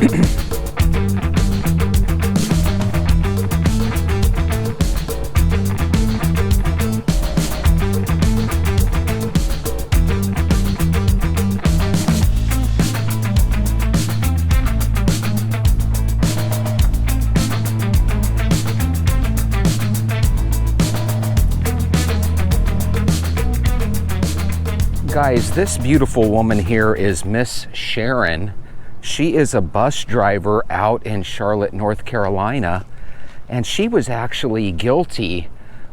Guys, this beautiful woman here is Miss Sharon. She is a bus driver out in Charlotte, North Carolina, and she was actually guilty.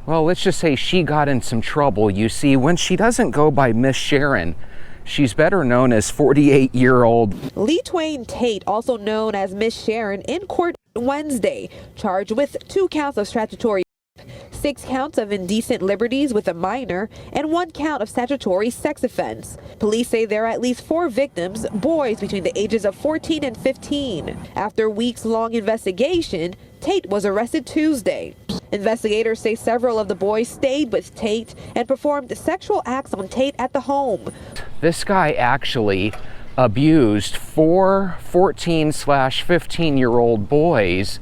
Well, let's just say she got in some trouble. You see, when she doesn't go by Miss Sharon, she's better known as 48-year-old Leetwain Tate, also known as Miss Sharon, in court Wednesday, charged with 2 counts of statutory, 6 counts of indecent liberties with a minor, and 1 count of statutory sex offense. Police say there are at least 4 victims, boys between the ages of 14 and 15. After weeks-long investigation, Tate was arrested Tuesday. Investigators say several of the boys stayed with Tate and performed sexual acts on Tate at the home. This guy actually abused 4 14/15-year-old boys,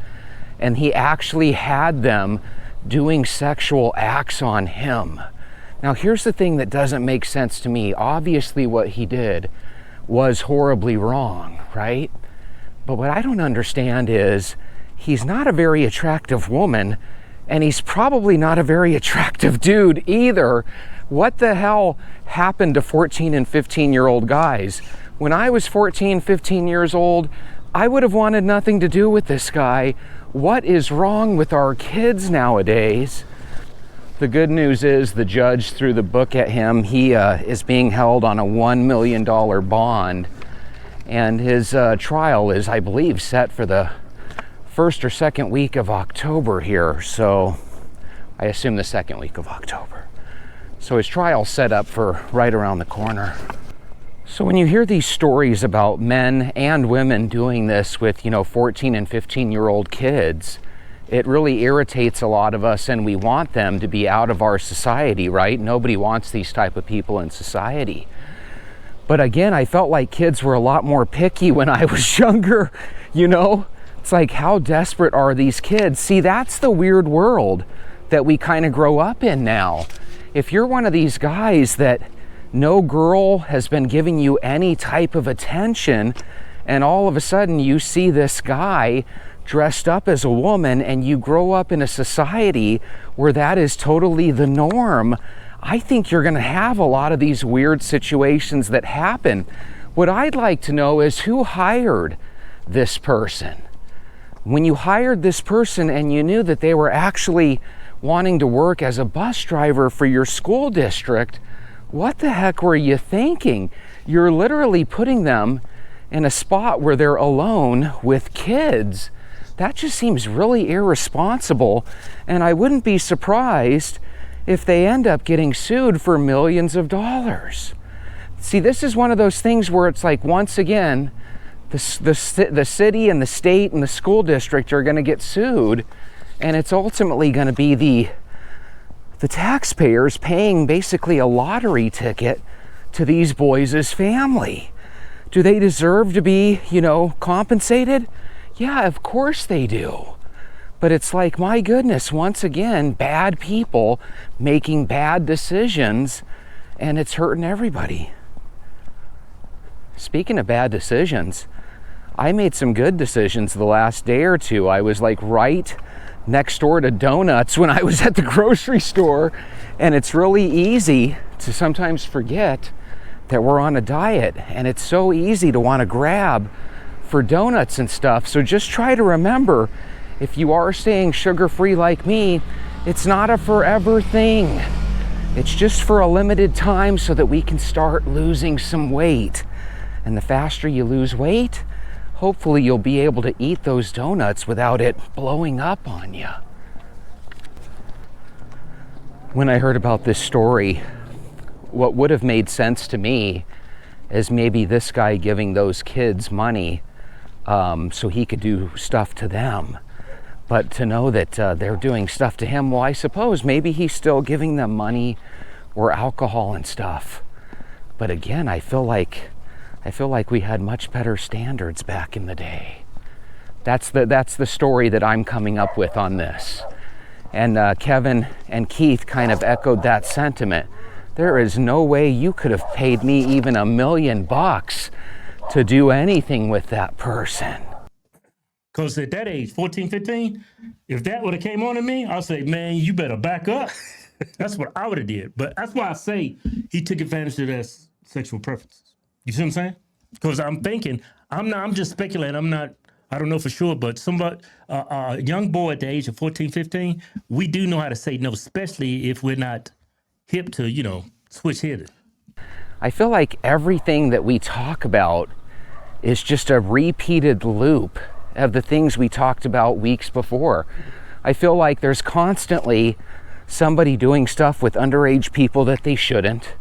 and he actually had them doing sexual acts on him. Now, here's the thing that doesn't make sense to me. Obviously, what he did was horribly wrong, right? But what I don't understand is he's not a very attractive woman, and he's probably not a very attractive dude either. What the hell happened to 14 and 15-year-old guys? When I was 14, 15 years old, I would have wanted nothing to do with this guy. What is wrong with our kids nowadays? The good news is the judge threw the book at him. He is being held on a $1 million bond, and his trial is, I believe, set for the 1st or 2nd week of October here. So I assume the 2nd week of October. So his trial's set up for right around the corner. So when you hear these stories about men and women doing this with, 14 and 15-year-old kids, it really irritates a lot of us, and we want them to be out of our society, right? Nobody wants these type of people in society. But again, I felt like kids were a lot more picky when I was younger, It's like, how desperate are these kids? See, that's the weird world that we kind of grow up in now. If you're one of these guys that no girl has been giving you any type of attention, and all of a sudden you see this guy dressed up as a woman, and you grow up in a society where that is totally the norm, I think you're going to have a lot of these weird situations that happen. What I'd like to know is who hired this person. When you hired this person and you knew that they were actually wanting to work as a bus driver for your school district, what the heck were you thinking? You're literally putting them in a spot where they're alone with kids. That just seems really irresponsible, and I wouldn't be surprised if they end up getting sued for millions of dollars. See, this is one of those things where it's like, once again, the city and the state and the school district are going to get sued, and it's ultimately going to be the taxpayers paying basically a lottery ticket to these boys' family. Do they deserve to be, compensated? Yeah, of course they do. But it's like, my goodness, once again, bad people making bad decisions, and it's hurting everybody. Speaking of bad decisions, I made some good decisions the last day or two. I was like right next door to donuts when I was at the grocery store, and it's really easy to sometimes forget that we're on a diet, and it's so easy to want to grab for donuts and stuff. So just try to remember, if you are staying sugar-free like me, it's not a forever thing. It's just for a limited time so that we can start losing some weight. And the faster you lose weight, hopefully you'll be able to eat those donuts without it blowing up on you. When I heard about this story, what would have made sense to me is maybe this guy giving those kids money so he could do stuff to them. But to know that they're doing stuff to him, well, I suppose maybe he's still giving them money or alcohol and stuff. But again, I feel like I feel like we had much better standards back in the day. That's the story that I'm coming up with on this. And Kevin and Keith kind of echoed that sentiment. There is no way you could have paid me even $1 million to do anything with that person. Because at that age, 14, 15, if that would have came on to me, I'd say, man, you better back up. That's what I would have did. But that's why I say he took advantage of that sexual preferences. You see what I'm saying? Because I'm thinking, I'm just speculating. I don't know for sure, but somebody, a young boy at the age of 14, 15, we do know how to say no, especially if we're not hip to, switch-headed. I feel like everything that we talk about is just a repeated loop of the things we talked about weeks before. I feel like there's constantly somebody doing stuff with underage people that they shouldn't.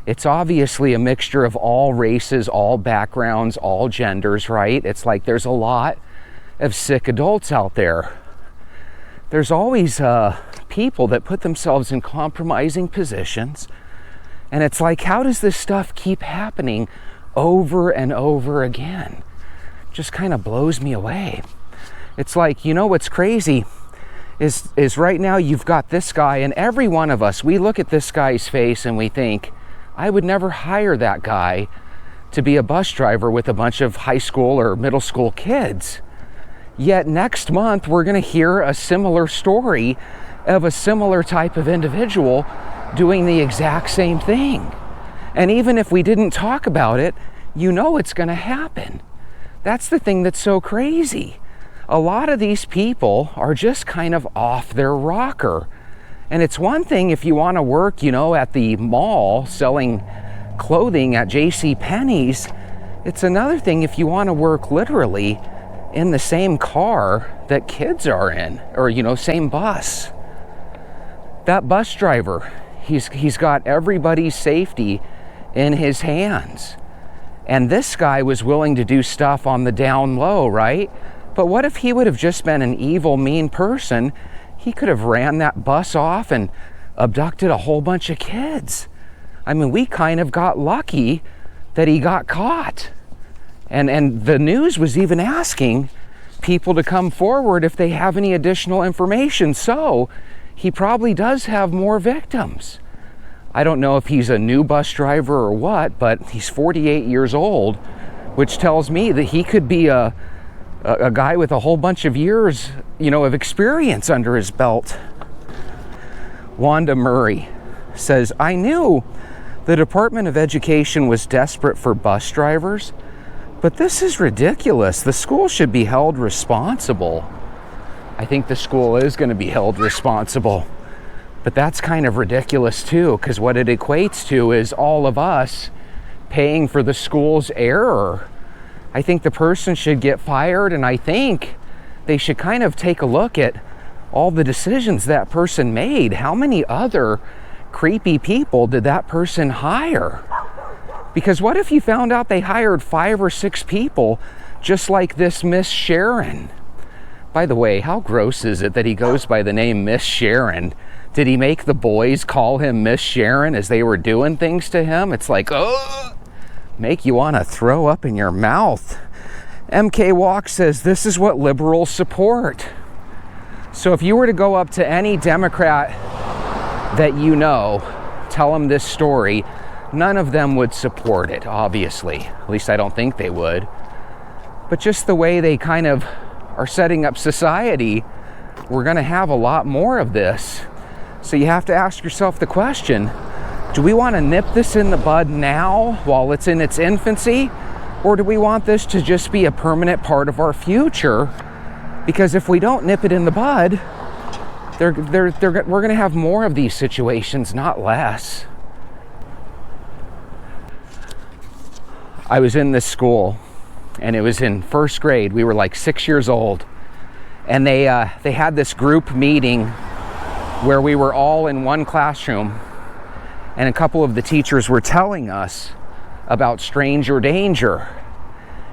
It's obviously a mixture of all races, all backgrounds, all genders, right? It's like there's a lot of sick adults out there. There's always people that put themselves in compromising positions. And it's like, how does this stuff keep happening over and over again? Just kind of blows me away. It's like, what's crazy is right now you've got this guy, and every one of us, we look at this guy's face and we think, I would never hire that guy to be a bus driver with a bunch of high school or middle school kids. Yet next month, we're going to hear a similar story of a similar type of individual doing the exact same thing. And even if we didn't talk about it, it's going to happen. That's the thing that's so crazy. A lot of these people are just kind of off their rocker. And it's one thing if you want to work, at the mall selling clothing at JCPenney's. It's another thing if you want to work literally in the same car that kids are in, or, same bus. That bus driver, he's got everybody's safety in his hands. And this guy was willing to do stuff on the down low, right? But what if he would have just been an evil, mean person? He could have ran that bus off and abducted a whole bunch of kids. I mean, we kind of got lucky that he got caught. And the news was even asking people to come forward if they have any additional information. So he probably does have more victims. I don't know if he's a new bus driver or what, but he's 48 years old, which tells me that he could be a guy with a whole bunch of years, of experience under his belt. Wanda Murray says, I knew the Department of Education was desperate for bus drivers, but this is ridiculous. The school should be held responsible. I think the school is going to be held responsible. But that's kind of ridiculous too, because what it equates to is all of us paying for the school's error. I think the person should get fired, and I think they should kind of take a look at all the decisions that person made. How many other creepy people did that person hire? Because what if you found out they hired 5 or 6 people just like this Miss Sharon? By the way, how gross is it that he goes by the name Miss Sharon? Did he make the boys call him Miss Sharon as they were doing things to him? It's like, oh, make you want to throw up in your mouth. MK Walk says this is what liberals support. So if you were to go up to any Democrat that tell them this story, none of them would support it, obviously. At least I don't think they would. But just the way they kind of are setting up society, we're going to have a lot more of this. So you have to ask yourself the question, do we want to nip this in the bud now while it's in its infancy? Or do we want this to just be a permanent part of our future? Because if we don't nip it in the bud, we're going to have more of these situations, not less. I was in this school, and it was in first grade. We were like 6 years old. And they had this group meeting where we were all in one classroom, and a couple of the teachers were telling us about stranger danger.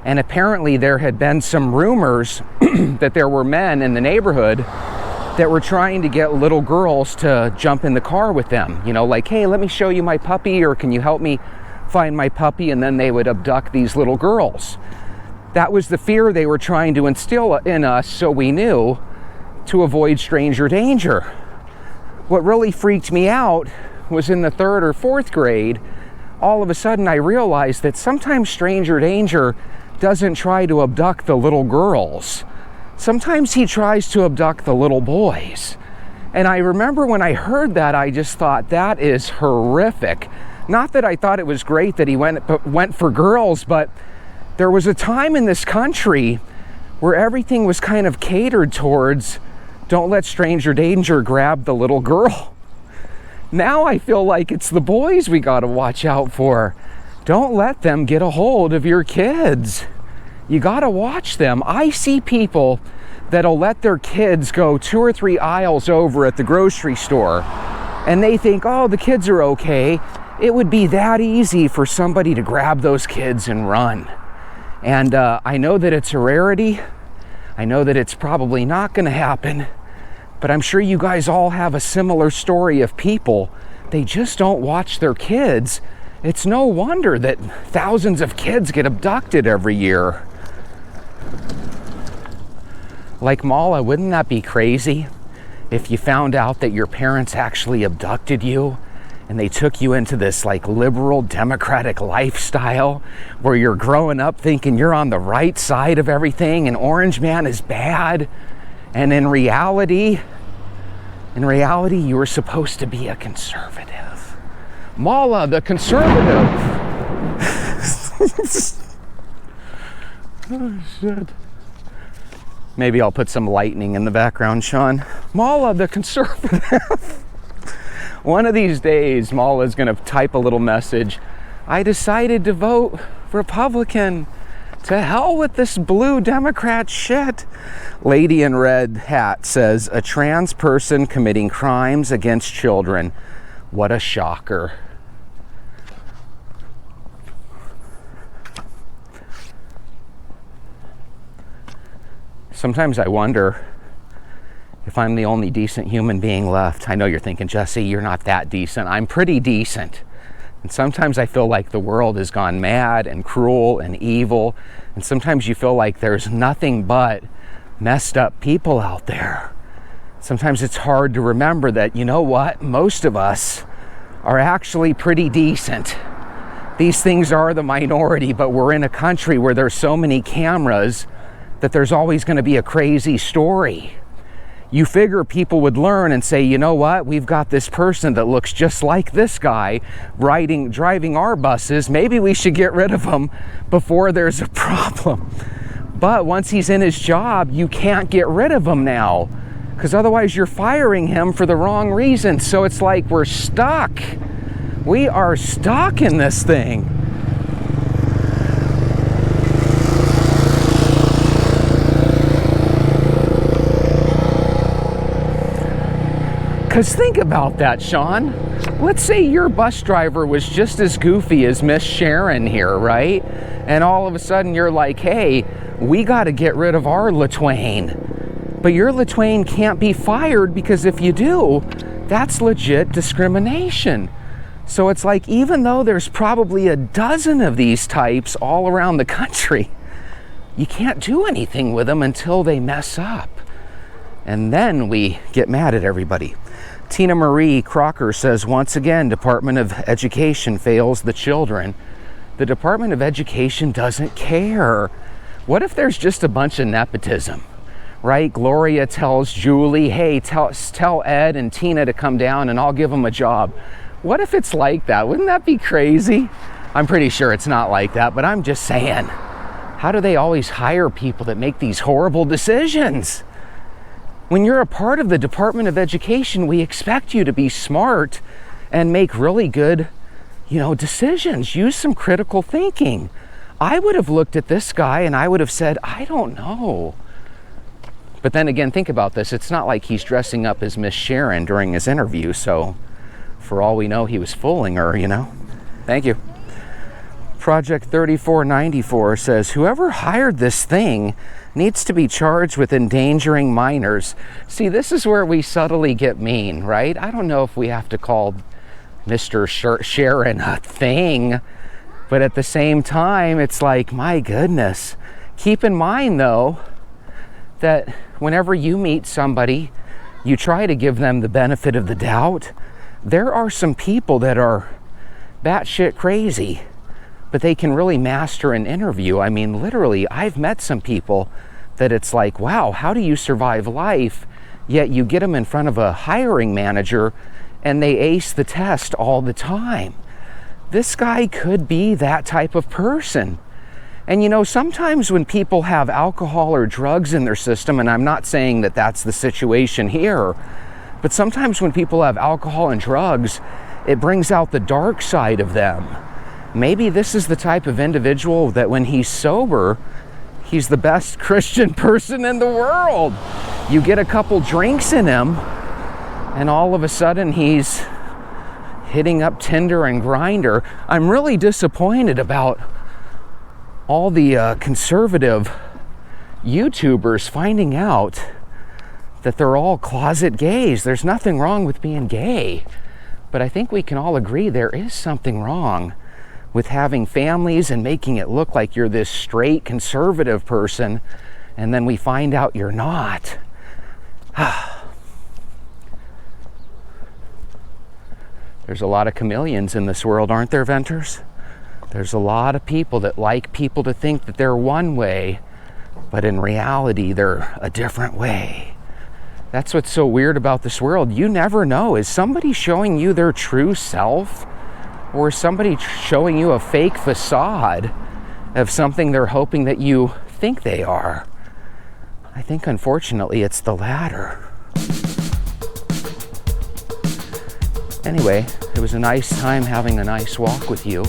And apparently there had been some rumors that there were men in the neighborhood that were trying to get little girls to jump in the car with them. Like, hey, let me show you my puppy, or can you help me find my puppy, and then they would abduct these little girls. That was the fear they were trying to instill in us, so we knew to avoid stranger danger. What really freaked me out was in the 3rd or 4th grade, all of a sudden I realized that sometimes stranger danger doesn't try to abduct the little girls. Sometimes he tries to abduct the little boys. And I remember when I heard that, I just thought, that is horrific. Not that I thought it was great that he went for girls, but there was a time in this country where everything was kind of catered towards, don't let stranger danger grab the little girl. Now I feel like it's the boys we gotta watch out for. Don't let them get a hold of your kids. You gotta watch them. I see people that'll let their kids go 2 or 3 aisles over at the grocery store, and they think, oh, the kids are okay. It would be that easy for somebody to grab those kids and run. And I know that it's a rarity. I know that it's probably not gonna happen, but I'm sure you guys all have a similar story of people. They just don't watch their kids. It's no wonder that thousands of kids get abducted every year. Like Mala, wouldn't that be crazy if you found out that your parents actually abducted you and they took you into this like liberal democratic lifestyle where you're growing up thinking you're on the right side of everything and Orange Man is bad, and in reality you were supposed to be a conservative. Mala, the conservative. Oh shit. Maybe I'll put some lightning in the background, Sean. Mala, the conservative. One of these days, Mala's gonna type a little message. I decided to vote Republican. To hell with this blue Democrat shit. Lady in red hat says, a trans person committing crimes against children. What a shocker. Sometimes I wonder if I'm the only decent human being left. I know you're thinking, Jesse, you're not that decent. I'm pretty decent. And sometimes I feel like the world has gone mad and cruel and evil. And sometimes you feel like there's nothing but messed up people out there. Sometimes it's hard to remember that, you know what? Most of us are actually pretty decent. These things are the minority, but we're in a country where there's so many cameras that there's always going to be a crazy story. You figure people would learn and say, you know what, we've got this person that looks just like this guy driving our buses. Maybe we should get rid of him before there's a problem. But once he's in his job, you can't get rid of him now, because otherwise you're firing him for the wrong reason. So it's like we're stuck. We are stuck in this thing. Because think about that, Sean. Let's say your bus driver was just as goofy as Miss Sharon here, right? And all of a sudden you're like, hey, we got to get rid of our Leetwain. But your Leetwain can't be fired, because if you do, that's legit discrimination. So it's like, even though there's probably a dozen of these types all around the country, you can't do anything with them until they mess up. And then we get mad at everybody. Tina Marie Crocker says, once again, Department of Education fails the children. The Department of Education doesn't care. What if there's just a bunch of nepotism, right? Gloria tells Julie, hey, tell Ed and Tina to come down and I'll give them a job. What if it's like that? Wouldn't that be crazy? I'm pretty sure it's not like that, but I'm just saying, how do they always hire people that make these horrible decisions? When you're a part of the Department of Education, we expect you to be smart and make really good, decisions. Use some critical thinking. I would have looked at this guy and I would have said, I don't know. But then again, think about this. It's not like he's dressing up as Miss Sharon during his interview. So for all we know, he was fooling her, Thank you. Project 3494 says, whoever hired this thing needs to be charged with endangering minors. See, this is where we subtly get mean, right? I don't know if we have to call Mr. Sharon a thing. But at the same time, it's like, my goodness. Keep in mind, though, that whenever you meet somebody, you try to give them the benefit of the doubt. There are some people that are batshit crazy, but they can really master an interview. I mean, literally, I've met some people that it's like, wow, how do you survive life? Yet you get them in front of a hiring manager and they ace the test all the time. This guy could be that type of person. And you know, sometimes when people have alcohol or drugs in their system, and I'm not saying that that's the situation here, but sometimes when people have alcohol and drugs, it brings out the dark side of them. Maybe this is the type of individual that when he's sober, he's the best Christian person in the world. You get a couple drinks in him, and all of a sudden he's hitting up Tinder and Grindr. I'm really disappointed about all the conservative YouTubers finding out that they're all closet gays. There's nothing wrong with being gay, but I think we can all agree there is something wrong with having families and making it look like you're this straight conservative person, and then we find out you're not. There's a lot of chameleons in this world, aren't there, Venters? There's a lot of people that like people to think that they're one way, but in reality, they're a different way. That's what's so weird about this world. You never know. Is somebody showing you their true self? Or is somebody showing you a fake facade of something they're hoping that you think they are? I think, unfortunately, it's the latter. Anyway, it was a nice time having a nice walk with you.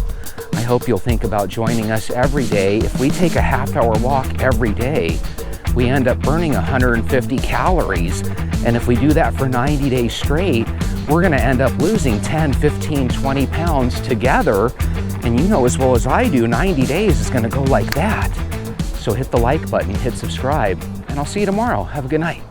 I hope you'll think about joining us every day. If we take a half-hour walk every day, we end up burning 150 calories. And if we do that for 90 days straight, we're gonna end up losing 10, 15, 20 pounds together. And you know as well as I do, 90 days is gonna go like that. So hit the like button, hit subscribe, and I'll see you tomorrow. Have a good night.